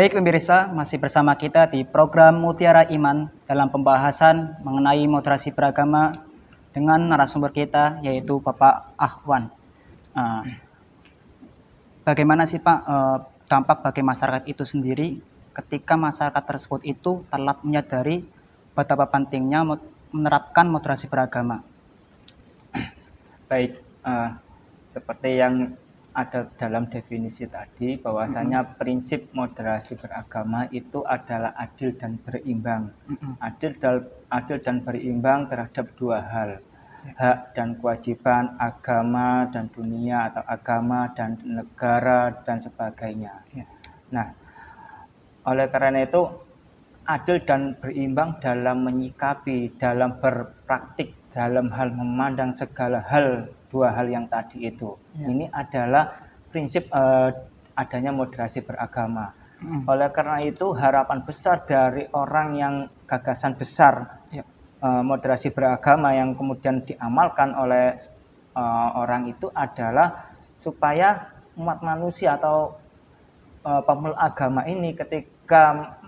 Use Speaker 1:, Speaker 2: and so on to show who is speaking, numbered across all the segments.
Speaker 1: Baik pemirsa, masih bersama kita di program Mutiara Iman dalam pembahasan mengenai moderasi beragama dengan narasumber kita yaitu Bapak Ahwan. Bagaimana sih Pak dampak bagi masyarakat itu sendiri ketika masyarakat tersebut itu telat menyadari betapa pentingnya menerapkan moderasi beragama?
Speaker 2: Baik, seperti yang ada dalam definisi tadi, bahwasanya prinsip moderasi beragama itu adalah adil dan berimbang. Adil dan berimbang terhadap dua hal, hak dan kewajiban agama dan dunia atau agama dan negara dan sebagainya. Nah, oleh karena itu adil dan berimbang dalam menyikapi, dalam berpraktik, dalam hal memandang segala hal, dua hal yang tadi itu. Ini adalah prinsip adanya moderasi beragama. Oleh karena itu harapan besar dari orang yang gagasan besar moderasi beragama yang kemudian diamalkan oleh orang itu adalah supaya umat manusia atau pemeluk agama ini ketika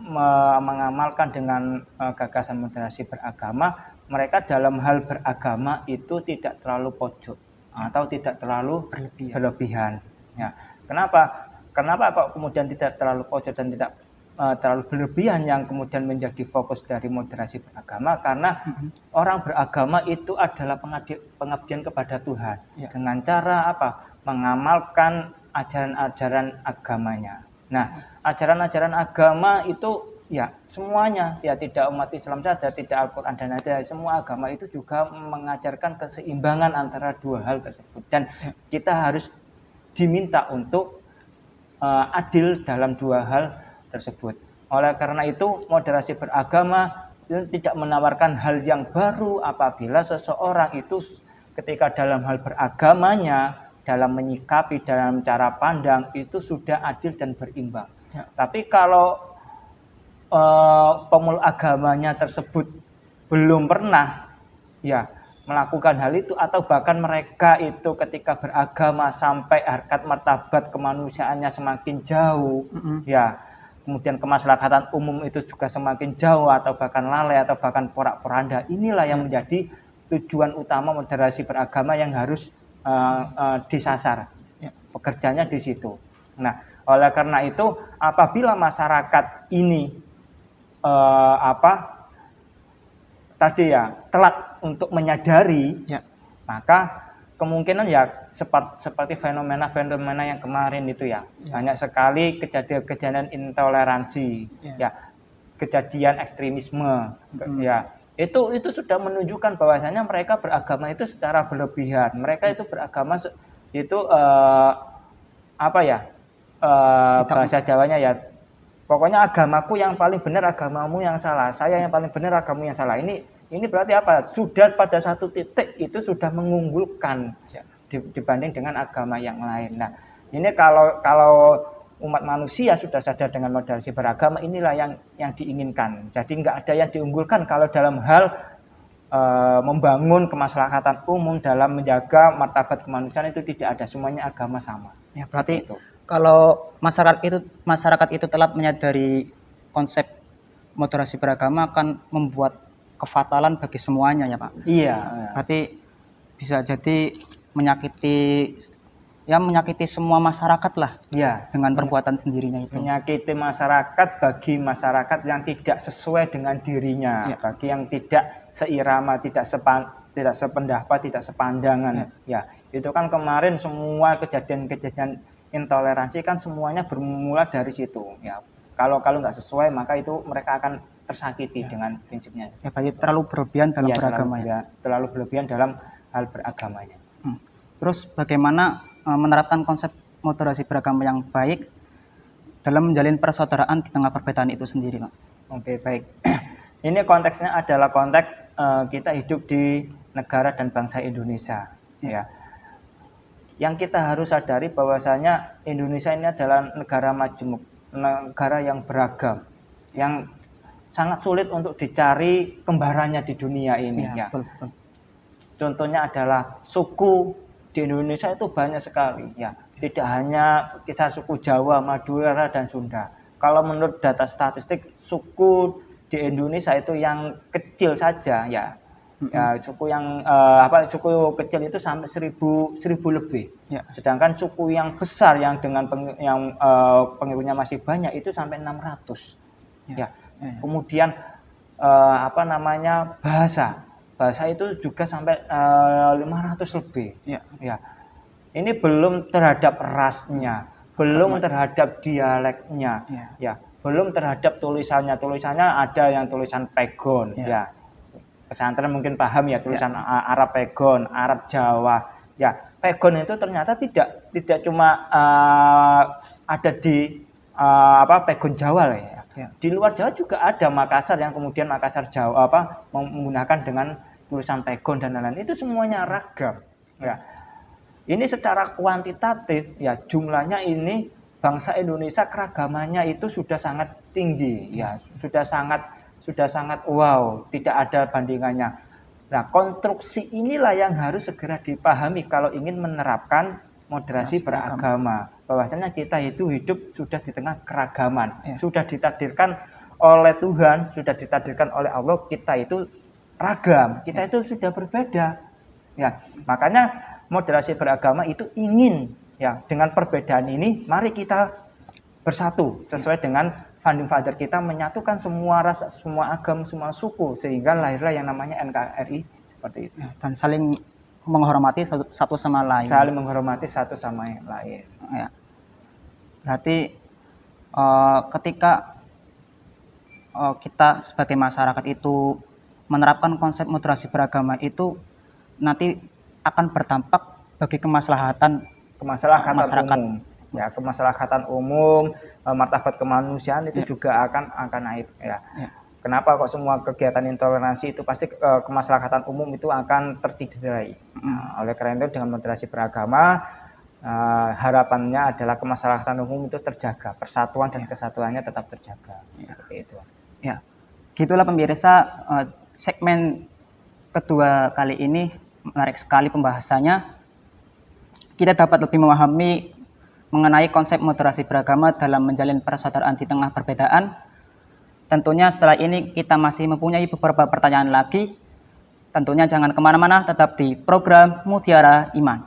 Speaker 2: mengamalkan dengan gagasan moderasi beragama, mereka dalam hal beragama itu tidak terlalu pojok atau tidak terlalu berlebihan. Ya. Kenapa kok kemudian tidak terlalu pojok dan tidak terlalu berlebihan yang kemudian menjadi fokus dari moderasi beragama? Karena orang beragama itu adalah pengabdian kepada Tuhan dengan cara apa? Mengamalkan ajaran-ajaran agamanya. Nah, ajaran-ajaran agama itu ya semuanya, ya tidak umat Islam saja, tidak Al-Quran dan ada semua agama itu juga mengajarkan keseimbangan antara dua hal tersebut, dan kita harus diminta untuk adil dalam dua hal tersebut. Oleh karena itu moderasi beragama itu tidak menawarkan hal yang baru apabila seseorang itu ketika dalam hal beragamanya, dalam menyikapi, dalam cara pandang itu sudah adil dan berimbang. Tapi kalau pemeluk agamanya tersebut belum pernah melakukan hal itu, atau bahkan mereka itu ketika beragama sampai harkat martabat kemanusiaannya semakin jauh, kemudian kemaslahatan umum itu juga semakin jauh, atau bahkan lalai, atau bahkan porak-poranda, inilah yang menjadi tujuan utama moderasi beragama yang harus disasar. Pekerjaannya di situ. Nah, oleh karena itu apabila masyarakat ini telat untuk menyadari, maka kemungkinan seperti fenomena yang kemarin itu banyak sekali kejadian-kejadian intoleransi, kejadian ekstremisme, itu sudah menunjukkan bahwasanya mereka beragama itu secara berlebihan. Mereka itu beragama itu bahasa Jawanya pokoknya agamaku yang paling benar, agamamu yang salah. Saya yang paling benar, agamamu yang salah. Ini berarti apa? Sudah pada satu titik itu sudah mengunggulkan dibanding dengan agama yang lain. Nah, ini kalau umat manusia sudah sadar dengan moderasi beragama, inilah yang diinginkan. Jadi nggak ada yang diunggulkan kalau dalam hal membangun kemaslahatan umum, dalam menjaga martabat kemanusiaan itu tidak ada. Semuanya agama sama.
Speaker 1: Ya, berarti itu. Kalau masyarakat itu telat menyadari konsep moderasi beragama akan membuat kefatalan bagi semuanya ya Pak.
Speaker 2: Iya.
Speaker 1: Berarti bisa jadi menyakiti semua masyarakat lah.
Speaker 2: Iya.
Speaker 1: Dengan perbuatan sendirinya itu.
Speaker 2: Menyakiti masyarakat bagi masyarakat yang tidak sesuai dengan dirinya, bagi yang tidak seirama, tidak sependapat, tidak sepandangan. Itu kan kemarin semua kejadian-kejadian intoleransi kan semuanya bermula dari situ. Kalau nggak sesuai maka itu mereka akan tersakiti dengan prinsipnya.
Speaker 1: Berarti terlalu berlebihan dalam beragama
Speaker 2: terlalu berlebihan dalam hal beragamanya.
Speaker 1: Terus bagaimana menerapkan konsep moderasi beragama yang baik dalam menjalin persaudaraan di tengah perbedaan itu sendiri, Pak?
Speaker 2: Oke, baik. Ini konteksnya adalah konteks kita hidup di negara dan bangsa Indonesia. Yang kita harus sadari bahwasanya Indonesia ini adalah negara majemuk, negara yang beragam, yang sangat sulit untuk dicari kembarannya di dunia ini. Betul. Contohnya adalah suku di Indonesia itu banyak sekali. Tidak hanya kisah suku Jawa, Madura dan Sunda. kalau menurut data statistik suku di Indonesia itu yang kecil saja ya, ya suku yang suku kecil itu sampai 1000 lebih.
Speaker 1: Ya.
Speaker 2: Sedangkan suku yang besar yang dengan pengikutnya masih banyak itu sampai 600. Ya. Kemudian bahasa itu juga sampai 500 lebih. Ya. Ini belum terhadap rasnya, belum terhadap dialeknya, ya, belum terhadap tulisannya. Tulisannya ada yang tulisan pegon, ya. Pesantren mungkin paham ya tulisan Arab pegon, Arab Jawa. Ya, pegon itu ternyata tidak cuma ada di pegon Jawa lah ya. Di luar Jawa juga ada Makassar yang kemudian Makassar Jawa menggunakan dengan tulisan pegon dan lain-lain. Itu semuanya ragam. Ya. Ini secara kuantitatif ya jumlahnya ini bangsa Indonesia keragamannya itu sudah sangat tinggi ya, sudah sangat wow, tidak ada bandingannya. Nah, konstruksi inilah yang harus segera dipahami kalau ingin menerapkan moderasi beragama. Bahwasanya kita itu hidup sudah di tengah keragaman, sudah ditakdirkan oleh Tuhan, sudah ditakdirkan oleh Allah, kita itu ragam, kita itu sudah berbeda. Ya, makanya moderasi beragama itu ingin ya dengan perbedaan ini mari kita bersatu sesuai dengan founding father kita menyatukan semua ras, semua agama, semua suku sehingga lahirlah yang namanya NKRI seperti itu.
Speaker 1: Dan saling menghormati satu sama lain.
Speaker 2: Saling menghormati satu sama yang lain.
Speaker 1: Ya. Berarti ketika kita sebagai masyarakat itu menerapkan konsep moderasi beragama itu nanti akan berdampak bagi kemaslahatan masyarakat.
Speaker 2: Umum. Ya, kemaslahatan umum, martabat kemanusiaan itu juga akan naik ya. Kenapa kok semua kegiatan intoleransi itu pasti kemaslahatan umum itu akan tercederai. Nah, oleh karena itu dengan moderasi beragama harapannya adalah kemaslahatan umum itu terjaga, persatuan dan kesatuannya tetap terjaga. Seperti itu.
Speaker 1: Ya. Gitulah pemirsa, segmen kedua kali ini menarik sekali pembahasannya. Kita dapat lebih memahami mengenai konsep moderasi beragama dalam menjalin persaudaraan di tengah perbedaan. Tentunya setelah ini kita masih mempunyai beberapa pertanyaan lagi. Tentunya jangan kemana-mana, tetap di program Mutiara Iman.